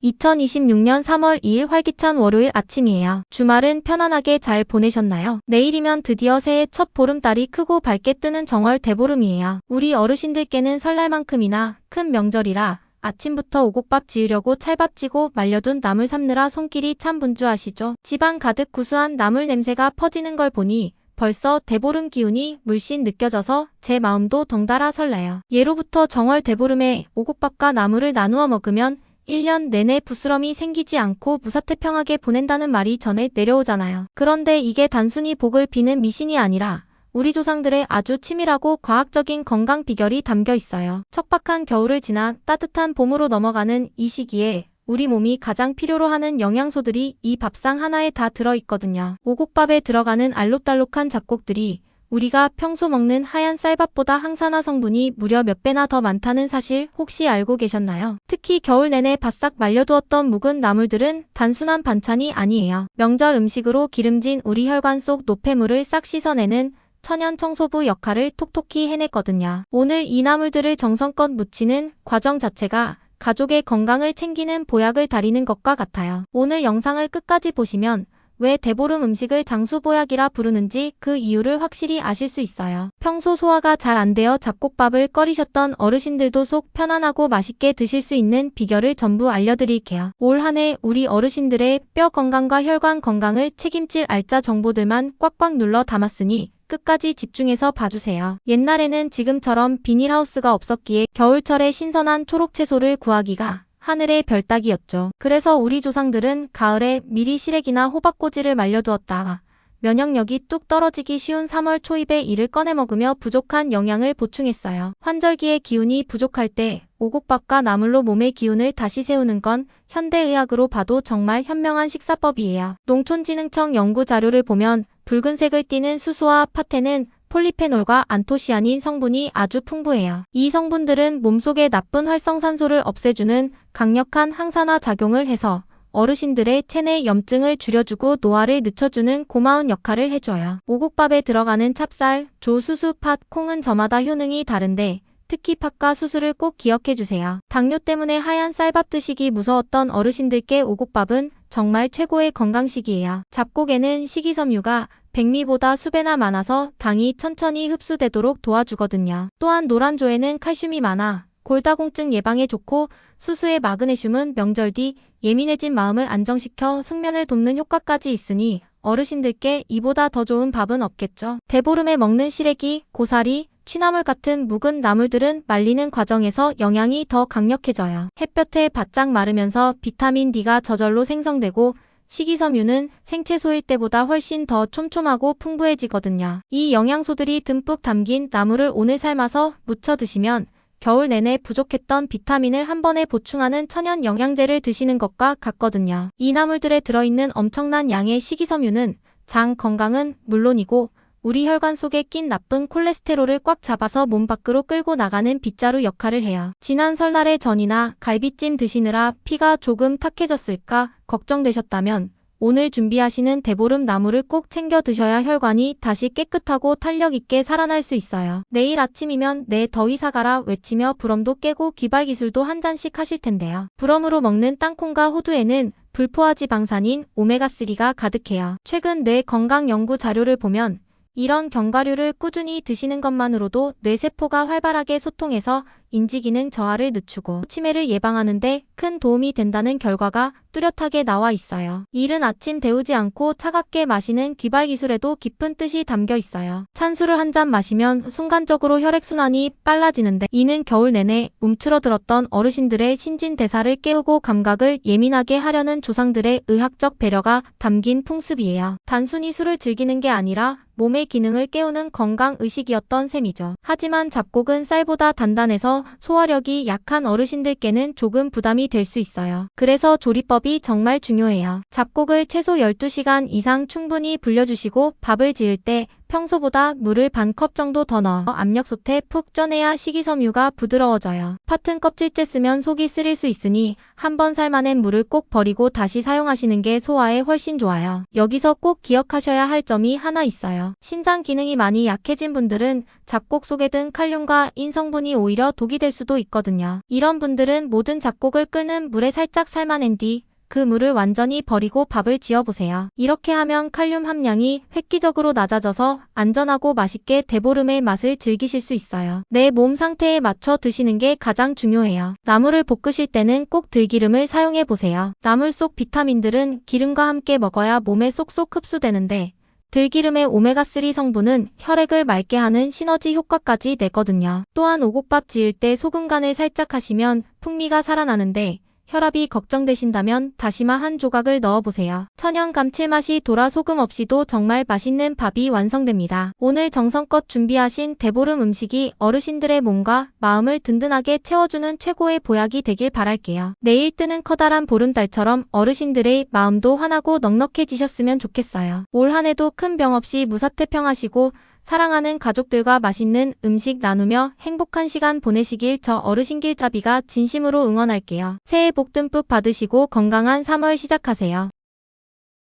2026년 3월 2일 활기찬 월요일 아침이에요. 주말은 편안하게 잘 보내셨나요? 내일이면 드디어 새해 첫 보름달이 크고 밝게 뜨는 정월 대보름이에요. 우리 어르신들께는 설날만큼이나 큰 명절이라 아침부터 오곡밥 지으려고 찰밥 찌고 말려둔 나물 삶느라 손길이 참 분주하시죠? 집안 가득 구수한 나물 냄새가 퍼지는 걸 보니 벌써 대보름 기운이 물씬 느껴져서 제 마음도 덩달아 설레요. 예로부터 정월 대보름에 오곡밥과 나물을 나누어 먹으면 1년 내내 부스럼이 생기지 않고 무사태평하게 보낸다는 말이 전해 내려오잖아요. 그런데 이게 단순히 복을 비는 미신이 아니라 우리 조상들의 아주 치밀하고 과학적인 건강 비결이 담겨 있어요. 척박한 겨울을 지나 따뜻한 봄으로 넘어가는 이 시기에 우리 몸이 가장 필요로 하는 영양소들이 이 밥상 하나에 다 들어있거든요. 오곡밥에 들어가는 알록달록한 잡곡들이 우리가 평소 먹는 하얀 쌀밥보다 항산화 성분이 무려 몇 배나 더 많다는 사실 혹시 알고 계셨나요? 특히 겨울 내내 바싹 말려두었던 묵은 나물들은 단순한 반찬이 아니에요. 명절 음식으로 기름진 우리 혈관 속 노폐물을 싹 씻어내는 천연 청소부 역할을 톡톡히 해냈거든요. 오늘 이 나물들을 정성껏 무치는 과정 자체가 가족의 건강을 챙기는 보약을 다리는 것과 같아요. 오늘 영상을 끝까지 보시면 왜 대보름 음식을 장수보약이라 부르는지 그 이유를 확실히 아실 수 있어요. 평소 소화가 잘 안 되어 잡곡밥을 꺼리셨던 어르신들도 속 편안하고 맛있게 드실 수 있는 비결을 전부 알려드릴게요. 올 한 해 우리 어르신들의 뼈 건강과 혈관 건강을 책임질 알짜 정보들만 꽉꽉 눌러 담았으니 끝까지 집중해서 봐주세요. 옛날에는 지금처럼 비닐하우스가 없었기에 겨울철에 신선한 초록 채소를 구하기가 하늘의 별따기였죠. 그래서 우리 조상들은 가을에 미리 시래기나 호박꼬지를 말려두었다가 면역력이 뚝 떨어지기 쉬운 3월 초입에 이를 꺼내 먹으며 부족한 영양을 보충했어요. 환절기에 기운이 부족할 때 오곡밥과 나물로 몸의 기운을 다시 세우는 건 현대의학으로 봐도 정말 현명한 식사법이에요. 농촌진흥청 연구 자료를 보면 붉은색을 띠는 수수와 파테는 폴리페놀과 안토시아닌 성분이 아주 풍부해요. 이 성분들은 몸속의 나쁜 활성산소를 없애주는 강력한 항산화 작용을 해서 어르신들의 체내 염증을 줄여주고 노화를 늦춰주는 고마운 역할을 해줘요. 오곡밥에 들어가는 찹쌀, 조, 수수, 팥, 콩은 저마다 효능이 다른데 특히 팥과 수수를 꼭 기억해주세요. 당뇨 때문에 하얀 쌀밥 드시기 무서웠던 어르신들께 오곡밥은 정말 최고의 건강식이에요. 잡곡에는 식이섬유가 백미보다 수배나 많아서 당이 천천히 흡수되도록 도와주거든요. 또한 노란조에는 칼슘이 많아 골다공증 예방에 좋고 수수의 마그네슘은 명절 뒤 예민해진 마음을 안정시켜 숙면을 돕는 효과까지 있으니 어르신들께 이보다 더 좋은 밥은 없겠죠. 대보름에 먹는 시래기, 고사리, 취나물 같은 묵은 나물들은 말리는 과정에서 영양이 더 강력해져요. 햇볕에 바짝 마르면서 비타민 D가 저절로 생성되고 식이섬유는 생채소일 때보다 훨씬 더 촘촘하고 풍부해지거든요. 이 영양소들이 듬뿍 담긴 나물을 오늘 삶아서 무쳐 드시면 겨울 내내 부족했던 비타민을 한 번에 보충하는 천연 영양제를 드시는 것과 같거든요. 이 나물들에 들어있는 엄청난 양의 식이섬유는 장 건강은 물론이고 우리 혈관 속에 낀 나쁜 콜레스테롤을 꽉 잡아서 몸 밖으로 끌고 나가는 빗자루 역할을 해요. 지난 설날에 전이나 갈비찜 드시느라 피가 조금 탁해졌을까 걱정되셨다면 오늘 준비하시는 대보름 나물을 꼭 챙겨 드셔야 혈관이 다시 깨끗하고 탄력 있게 살아날 수 있어요. 내일 아침이면 내 더위 사가라 외치며 불엄도 깨고 귀발기술도 한 잔씩 하실 텐데요. 불엄으로 먹는 땅콩과 호두에는 불포화 지방산인 오메가3가 가득해요. 최근 뇌 건강 연구 자료를 보면 이런 견과류를 꾸준히 드시는 것만으로도 뇌세포가 활발하게 소통해서 인지기능 저하를 늦추고 치매를 예방하는 데 큰 도움이 된다는 결과가 뚜렷하게 나와 있어요. 이른 아침 데우지 않고 차갑게 마시는 귀발기술에도 깊은 뜻이 담겨 있어요. 찬수를 한 잔 마시면 순간적으로 혈액순환이 빨라지는데 이는 겨울 내내 움츠러들었던 어르신들의 신진대사를 깨우고 감각을 예민하게 하려는 조상들의 의학적 배려가 담긴 풍습이에요. 단순히 술을 즐기는 게 아니라 몸의 기능을 깨우는 건강의식이었던 셈이죠. 하지만 잡곡은 쌀보다 단단해서 소화력이 약한 어르신들께는 조금 부담이 될 수 있어요. 그래서 조리법이 정말 중요해요. 잡곡을 최소 12시간 이상 충분히 불려주시고 밥을 지을 때 평소보다 물을 반 컵 정도 더 넣어 압력솥에 푹 쪄내야 식이섬유가 부드러워져요. 팥은 껍질째 쓰면 속이 쓰릴 수 있으니 한번 삶아낸 물을 꼭 버리고 다시 사용하시는 게 소화에 훨씬 좋아요. 여기서 꼭 기억하셔야 할 점이 하나 있어요. 신장 기능이 많이 약해진 분들은 잡곡 속에 든 칼륨과 인성분이 오히려 독이 될 수도 있거든요. 이런 분들은 모든 잡곡을 끓는 물에 살짝 삶아낸 뒤 그 물을 완전히 버리고 밥을 지어보세요. 이렇게 하면 칼륨 함량이 획기적으로 낮아져서 안전하고 맛있게 대보름의 맛을 즐기실 수 있어요. 내 몸 상태에 맞춰 드시는 게 가장 중요해요. 나물을 볶으실 때는 꼭 들기름을 사용해보세요. 나물 속 비타민들은 기름과 함께 먹어야 몸에 쏙쏙 흡수되는데 들기름의 오메가3 성분은 혈액을 맑게 하는 시너지 효과까지 내거든요. 또한 오곡밥 지을 때 소금 간을 살짝 하시면 풍미가 살아나는데 혈압이 걱정되신다면 다시마 한 조각을 넣어보세요. 천연 감칠맛이 돌아 소금 없이도 정말 맛있는 밥이 완성됩니다. 오늘 정성껏 준비하신 대보름 음식이 어르신들의 몸과 마음을 든든하게 채워주는 최고의 보약이 되길 바랄게요. 내일 뜨는 커다란 보름달처럼 어르신들의 마음도 환하고 넉넉해지셨으면 좋겠어요. 올 한 해도 큰 병 없이 무사태평하시고 사랑하는 가족들과 맛있는 음식 나누며 행복한 시간 보내시길 저 어르신 길잡이가 진심으로 응원할게요. 새해 복 듬뿍 받으시고 건강한 3월 시작하세요.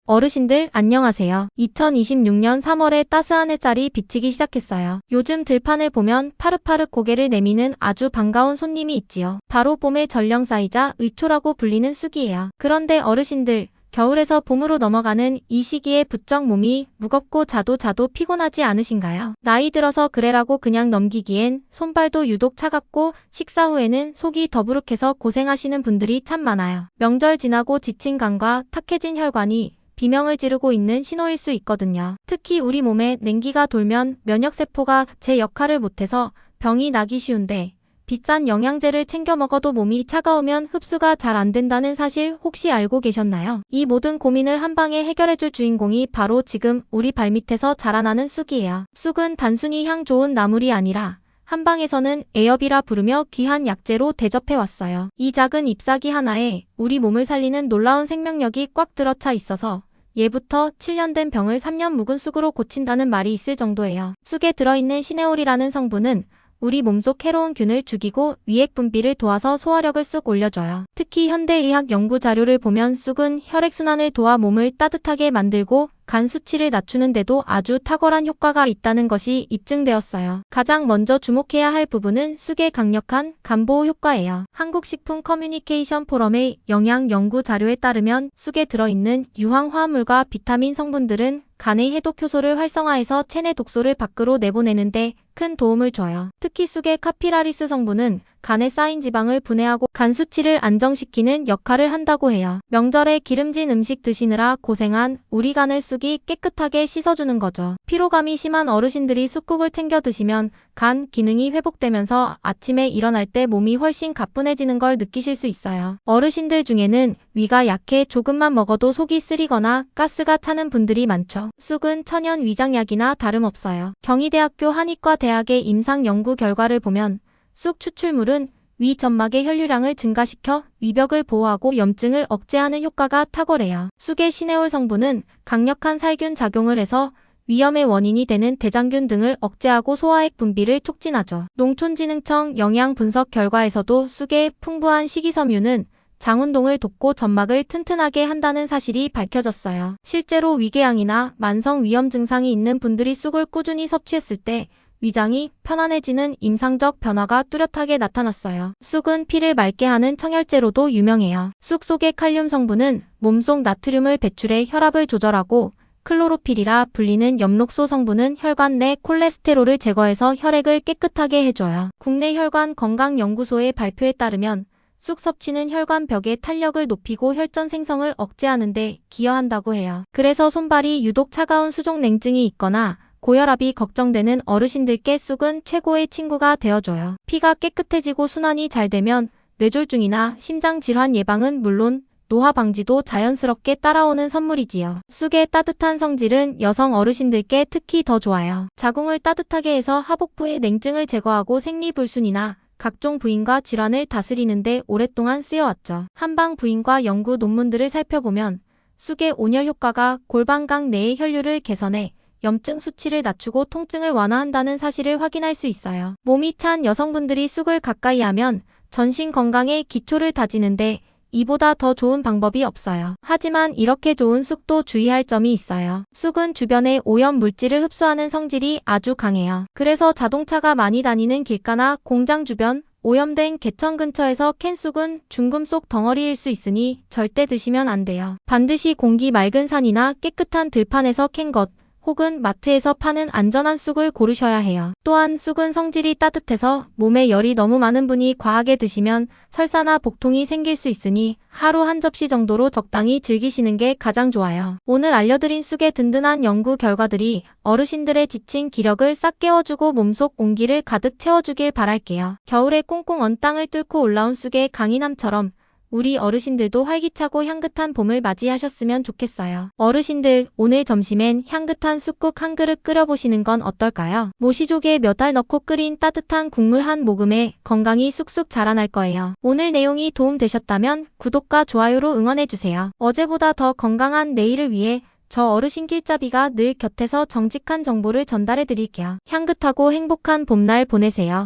어르신들 안녕하세요. 2026년 3월에 따스한 햇살이 비치기 시작했어요. 요즘 들판을 보면 파릇파릇 고개를 내미는 아주 반가운 손님이 있지요. 바로 봄의 전령사이자 의초라고 불리는 쑥이에요. 그런데 어르신들, 겨울에서 봄으로 넘어가는 이 시기에 부쩍 몸이 무겁고 자도 피곤하지 않으신가요? 나이 들어서 그래라고 그냥 넘기기엔 손발도 유독 차갑고 식사 후에는 속이 더부룩해서 고생하시는 분들이 참 많아요. 명절 지나고 지친 간과 탁해진 혈관이 비명을 지르고 있는 신호일 수 있거든요. 특히 우리 몸에 냉기가 돌면 면역세포가 제 역할을 못해서 병이 나기 쉬운데 비싼 영양제를 챙겨 먹어도 몸이 차가우면 흡수가 잘 안 된다는 사실 혹시 알고 계셨나요? 이 모든 고민을 한 방에 해결해줄 주인공이 바로 지금 우리 발밑에서 자라나는 쑥이에요. 쑥은 단순히 향 좋은 나물이 아니라 한방에서는 애엽이라 부르며 귀한 약재로 대접해왔어요. 이 작은 잎사귀 하나에 우리 몸을 살리는 놀라운 생명력이 꽉 들어차 있어서 예부터 7년 된 병을 3년 묵은 쑥으로 고친다는 말이 있을 정도예요. 쑥에 들어있는 시네올이라는 성분은 우리 몸속 해로운 균을 죽이고 위액 분비를 도와서 소화력을 쑥 올려줘요. 특히 현대의학 연구 자료를 보면 쑥은 혈액순환을 도와 몸을 따뜻하게 만들고 간 수치를 낮추는 데도 아주 탁월한 효과가 있다는 것이 입증되었어요. 가장 먼저 주목해야 할 부분은 쑥의 강력한 간보호 효과예요. 한국식품 커뮤니케이션 포럼의 영양 연구 자료에 따르면 쑥에 들어있는 유황 화합물과 비타민 성분들은 간의 해독 효소를 활성화해서 체내 독소를 밖으로 내보내는데 큰 도움을 줘요. 특히 쑥의 카피라리스 성분은 간에 쌓인 지방을 분해하고 간 수치를 안정시키는 역할을 한다고 해요. 명절에 기름진 음식 드시느라 고생한 우리 간을 쑥이 깨끗하게 씻어주는 거죠. 피로감이 심한 어르신들이 쑥국을 챙겨 드시면 간 기능이 회복되면서 아침에 일어날 때 몸이 훨씬 가뿐해지는 걸 느끼실 수 있어요. 어르신들 중에는 위가 약해 조금만 먹어도 속이 쓰리거나 가스가 차는 분들이 많죠. 쑥은 천연 위장약이나 다름없어요. 경희대학교 한의과대학의 임상 연구 결과를 보면 쑥 추출물은 위 점막의 혈류량을 증가시켜 위벽을 보호하고 염증을 억제하는 효과가 탁월해요. 쑥의 시네올 성분은 강력한 살균 작용을 해서 위염의 원인이 되는 대장균 등을 억제하고 소화액 분비를 촉진하죠. 농촌진흥청 영양 분석 결과에서도 쑥의 풍부한 식이섬유는 장 운동을 돕고 점막을 튼튼하게 한다는 사실이 밝혀졌어요. 실제로 위궤양이나 만성 위염 증상이 있는 분들이 쑥을 꾸준히 섭취했을 때 위장이 편안해지는 임상적 변화가 뚜렷하게 나타났어요. 쑥은 피를 맑게 하는 청열제로도 유명해요. 쑥 속의 칼륨 성분은 몸속 나트륨을 배출해 혈압을 조절하고 클로로필이라 불리는 엽록소 성분은 혈관 내 콜레스테롤을 제거해서 혈액을 깨끗하게 해줘요. 국내 혈관 건강연구소의 발표에 따르면 쑥 섭취는 혈관 벽의 탄력을 높이고 혈전 생성을 억제하는 데 기여한다고 해요. 그래서 손발이 유독 차가운 수족 냉증이 있거나 고혈압이 걱정되는 어르신들께 쑥은 최고의 친구가 되어줘요. 피가 깨끗해지고 순환이 잘 되면 뇌졸중이나 심장질환 예방은 물론 노화 방지도 자연스럽게 따라오는 선물이지요. 쑥의 따뜻한 성질은 여성 어르신들께 특히 더 좋아요. 자궁을 따뜻하게 해서 하복부의 냉증을 제거하고 생리불순이나 각종 부인과 질환을 다스리는 데 오랫동안 쓰여왔죠. 한방 부인과 연구 논문들을 살펴보면 쑥의 온열 효과가 골반각 내의 혈류를 개선해 염증 수치를 낮추고 통증을 완화한다는 사실을 확인할 수 있어요. 몸이 찬 여성분들이 쑥을 가까이 하면 전신 건강의 기초를 다지는데 이보다 더 좋은 방법이 없어요. 하지만 이렇게 좋은 쑥도 주의할 점이 있어요. 쑥은 주변의 오염 물질을 흡수하는 성질이 아주 강해요. 그래서 자동차가 많이 다니는 길가나 공장 주변, 오염된 개천 근처에서 캔 쑥은 중금속 덩어리일 수 있으니 절대 드시면 안 돼요. 반드시 공기 맑은 산이나 깨끗한 들판에서 캔 것, 혹은 마트에서 파는 안전한 쑥을 고르셔야 해요. 또한 쑥은 성질이 따뜻해서 몸에 열이 너무 많은 분이 과하게 드시면 설사나 복통이 생길 수 있으니 하루 한 접시 정도로 적당히 즐기시는 게 가장 좋아요. 오늘 알려드린 쑥의 든든한 연구 결과들이 어르신들의 지친 기력을 싹 깨워주고 몸속 온기를 가득 채워주길 바랄게요. 겨울에 꽁꽁 언 땅을 뚫고 올라온 쑥의 강인함처럼 우리 어르신들도 활기차고 향긋한 봄을 맞이하셨으면 좋겠어요. 어르신들, 오늘 점심엔 향긋한 쑥국 한 그릇 끓여보시는 건 어떨까요? 모시조개 몇 알 넣고 끓인 따뜻한 국물 한 모금에 건강이 쑥쑥 자라날 거예요. 오늘 내용이 도움되셨다면 구독과 좋아요로 응원해주세요. 어제보다 더 건강한 내일을 위해 저 어르신 길잡이가 늘 곁에서 정직한 정보를 전달해드릴게요. 향긋하고 행복한 봄날 보내세요.